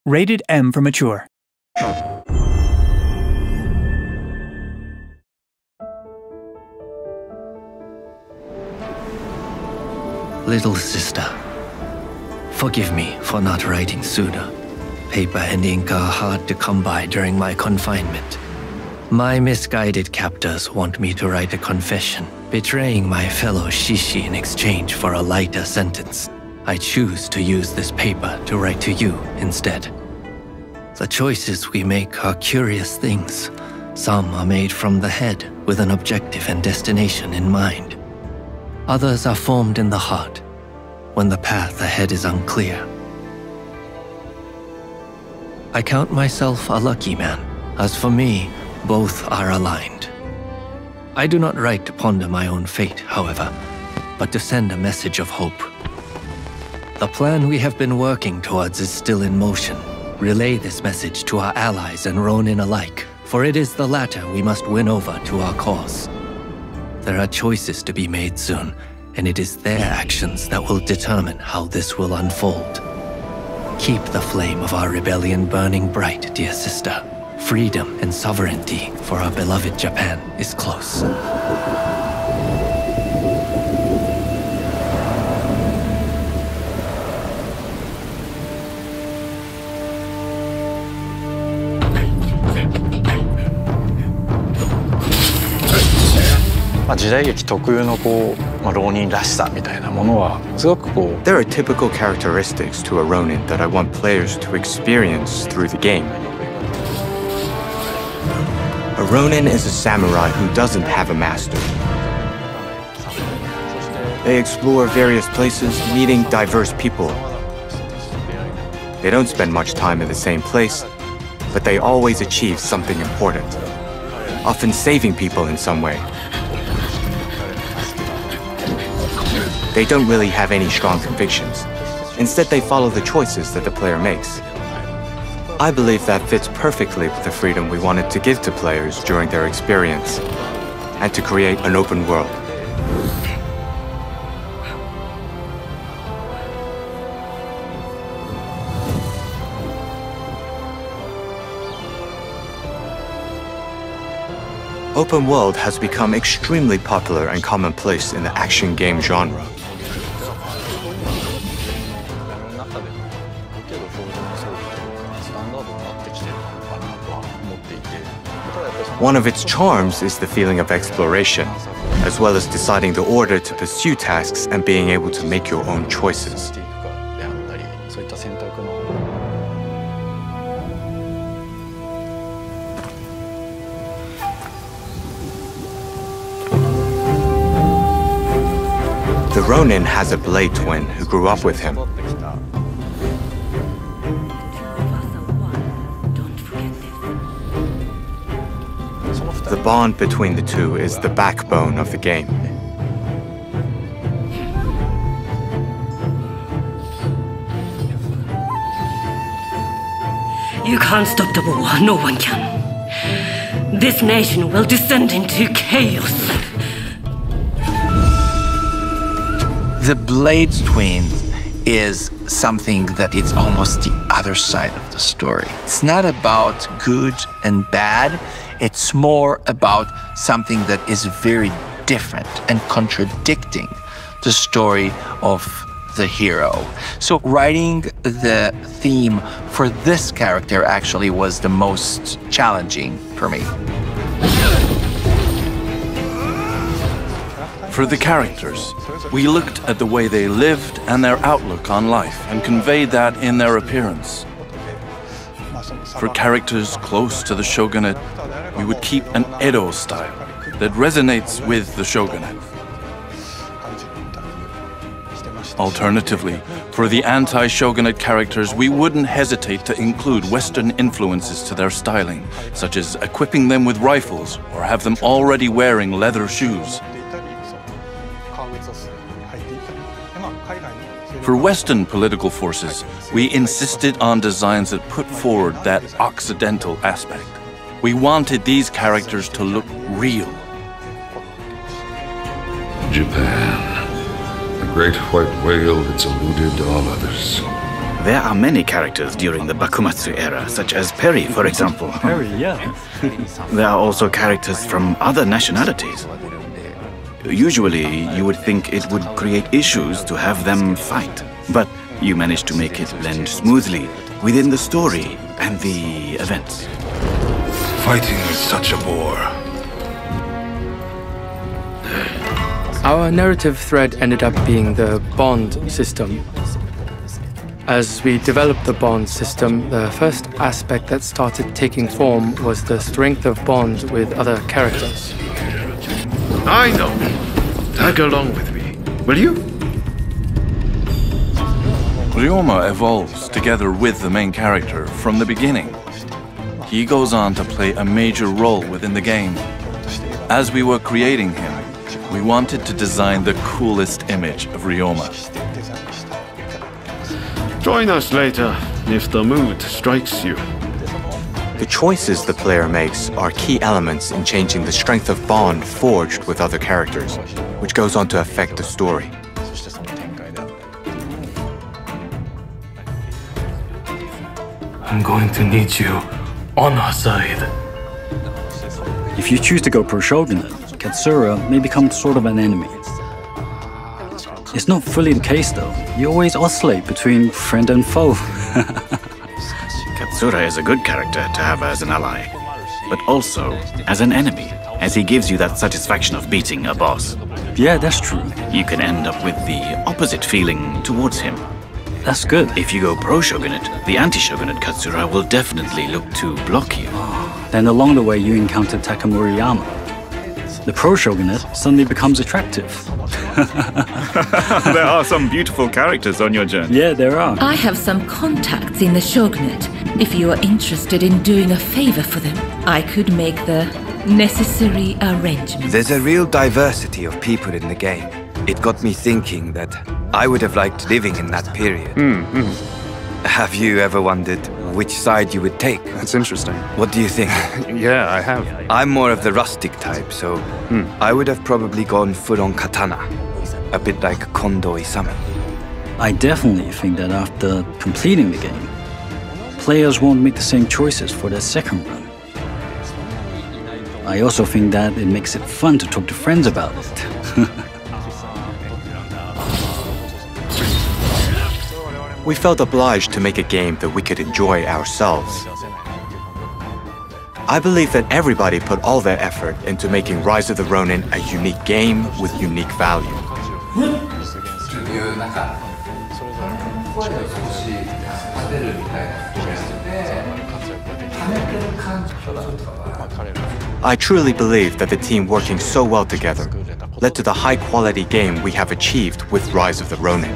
Rated M for mature. Little sister, forgive me for not writing sooner. Paper and ink are hard to come by during my confinement. My misguided captors want me to write a confession, betraying my fellow shishi in exchange for a lighter sentence. I choose to use this paper to write to you instead. The choices we make are curious things. Some are made from the head with an objective and destination in mind. Others are formed in the heart, when the path ahead is unclear. I count myself a lucky man. As for me, both are aligned. I do not write to ponder my own fate, however, but to send a message of hope. The plan we have been working towards is still in motion. Relay this message to our allies and Ronin alike, for it is the latter we must win over to our cause. There are choices to be made soon, and it is their actions that will determine how this will unfold. Keep the flame of our rebellion burning bright, dear sister. Freedom and sovereignty for our beloved Japan is close. 時代劇特有の浪人らしさみたいなものはすごくThere are typical characteristics to a Ronin that I want players to experience through the game. A Ronin is a samurai who doesn't have a master. They explore various places, meeting diverse people. They don't spend much time in the same place, but they always achieve something important, often saving people in some way. They don't really have any strong convictions. Instead, they follow the choices that the player makes. I believe that fits perfectly with the freedom we wanted to give to players during their experience, and to create an open world. Open world has become extremely popular and commonplace in the action game genre. One of its charms is the feeling of exploration, as well as deciding the order to pursue tasks and being able to make your own choices. The Ronin has a blade twin who grew up with him. The bond between the two is the backbone of the game. You can't stop the war, no one can. This nation will descend into chaos. The Blade Twins is something that is almost the other side of the story. It's not about good and bad. It's more about something that is very different and contradicting the story of the hero. So writing the theme for this character actually was the most challenging for me. For the characters, we looked at the way they lived and their outlook on life and conveyed that in their appearance. For characters close to the shogunate, we would keep an Edo style that resonates with the shogunate. Alternatively, for the anti-shogunate characters, we wouldn't hesitate to include Western influences to their styling, such as equipping them with rifles or have them already wearing leather shoes. For Western political forces, we insisted on designs that put forward that Occidental aspect. We wanted these characters to look real. Japan, the great white whale that's eluded all others. There are many characters during the Bakumatsu era, such as Perry, for example. Perry, yeah. There are also characters from other nationalities. Usually, you would think it would create issues to have them fight, but you managed to make it blend smoothly within the story and the events. Fighting is such a bore. Our narrative thread ended up being the bond system. As we developed the bond system, the first aspect that started taking form was the strength of bond with other characters. I know. Tag along with me, will you? Ryoma evolves together with the main character from the beginning. He goes on to play a major role within the game. As we were creating him, we wanted to design the coolest image of Ryoma. Join us later, if the mood strikes you. The choices the player makes are key elements in changing the strength of bond forged with other characters, which goes on to affect the story. I'm going to need you on our side. If you choose to go pro-shogunate, Katsura may become sort of an enemy. It's not fully the case though. You always oscillate between friend and foe. Katsura is a good character to have as an ally, but also as an enemy, as he gives you that satisfaction of beating a boss. Yeah, that's true. You can end up with the opposite feeling towards him. That's good. If you go pro-shogunate, the anti-shogunate Katsura will definitely look to block you. Then along the way you encounter Takamuriyama. The pro-shogunate suddenly becomes attractive. There are some beautiful characters on your journey. Yeah, there are. I have some contacts in the shogunate. If you are interested in doing a favor for them, I could make the necessary arrangements. There's a real diversity of people in the game. It got me thinking that I would have liked living in that period. Have you ever wondered which side you would take? That's interesting. What do you think? Yeah, I have. I'm more of the rustic type, so I would have probably gone full-on katana. A bit like Kondo Isami. I definitely think that after completing the game, players won't make the same choices for their second run. I also think that it makes it fun to talk to friends about it. We felt obliged to make a game that we could enjoy ourselves. I believe that everybody put all their effort into making Rise of the Ronin a unique game with unique value. I truly believe that the team working so well together led to the high-quality game we have achieved with Rise of the Ronin.